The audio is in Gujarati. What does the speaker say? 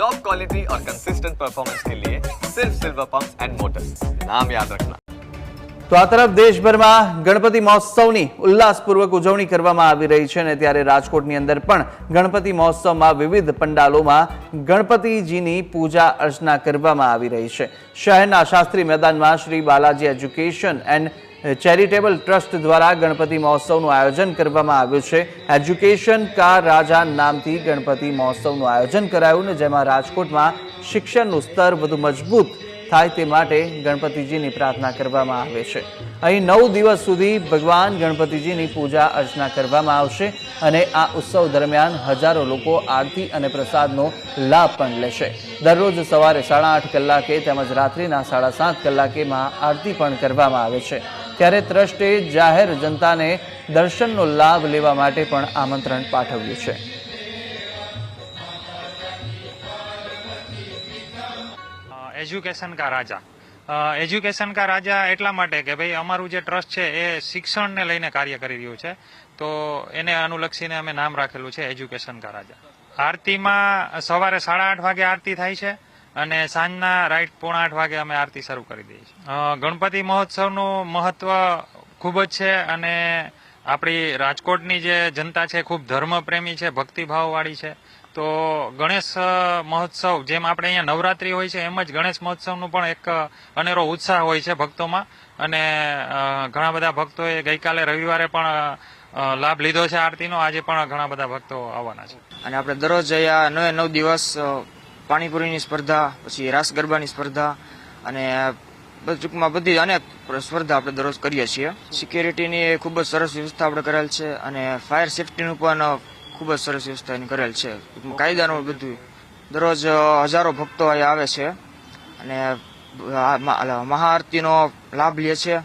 टॉप क्वालिटी और कंसिस्टेंट परफॉर्मेंस के लिए सिर्फ सिल्वर पंप्स एंड मोटर्स, नाम याद रखना। તો આ તરફ દેશભરમાં ગણપતિ મહોત્સવની ઉલ્લાસપૂર્વક ઉજવણી કરવામાં આવી રહી છે અને ત્યારે રાજકોટની અંદર પણ ગણપતિ મહોત્સવમાં વિવિધ પંડાલોમાં ગણપતિજીની પૂજા અર્ચના કરવામાં આવી રહી છે। શહેરના શાસ્ત્રી મેદાનમાં Shri Balaji education and charitable trust દ્વારા ગણપતિ મહોત્સવનું આયોજન કરવામાં આવ્યું છે। એજ્યુકેશન કા રાજા નામથી ગણપતિ મહોત્સવનું આયોજન કરાયું ને જેમાં રાજકોટમાં શિક્ષણનું સ્તર વધુ મજબૂત થાય તે માટે ગણપતિજીની પ્રાર્થના કરવામાં આવે છે। અહીં 9 દિવસ સુધી ભગવાન ગણપતિજીની પૂજા અર્ચના કરવામાં આવશે અને આ ઉત્સવ દરમિયાન હજારો લોકો આરતી અને પ્રસાદનો લાભ પણ લેશે। દરરોજ સવારે 8:30 કલાકે તેમજ રાત્રિના 7:30 કલાકે મહાઆરતી પણ કરવામાં આવે છે। ત્યારે ટ્રસ્ટે જાહેર જનતાને દર્શનનો લાભ લેવા માટે પણ આમંત્રણ પાઠવ્યું છે। એજ્યુકેશન કા રાજા એટલા માટે કે ભાઈ અમારું જે ટ્રસ્ટ છે એ શિક્ષણને લઈને કાર્ય કરી રહ્યું છે, તો એને અનુલક્ષીને અમે નામ રાખેલું છે એજ્યુકેશન કા રાજા। આરતીમાં સવારે 8:30 વાગે આરતી થાય છે અને સાંજના રાઈટ 7:45 વાગે અમે આરતી શરૂ કરી દઈએ છીએ। ગણપતિ મહોત્સવનું મહત્વ ખૂબ જ છે અને આપણી રાજકોટની જે જનતા છે ખૂબ ધર્મપ્રેમી છે, ભક્તિભાવવાળી છે। તો ગણેશ મહોત્સવ જેમ આપણે અહીંયા નવરાત્રી હોય છે એમ જ ગણેશ મહોત્સવનું પણ એક અનેરો ઉત્સાહ હોય છે ભક્તોમાં અને ઘણા બધા ભક્તોએ ગઈકાલે રવિવારે પણ લાભ લીધો છે આરતીનો, આજે પણ ઘણા બધા ભક્તો આવવાના છે। અને આપણે દરરોજ અહીંયા 9 દિવસ પાણીપુરીની સ્પર્ધા, પછી રાસ ગરબાની સ્પર્ધા અને ટૂંકમાં બધી અનેક સ્પર્ધા આપણે દરરોજ કરીએ છીએ। સિક્યોરિટીની ખૂબ જ સરસ વ્યવસ્થા આપણે કરેલ છે અને ફાયર સેફટીનું પણ ખૂબ જ સરસ વ્યવસ્થા એની કરેલ છે। કાયદાનું બધું દરરોજ હજારો ભક્તો અહીંયા આવે છે અને મહાઆરતીનો લાભ લે છે।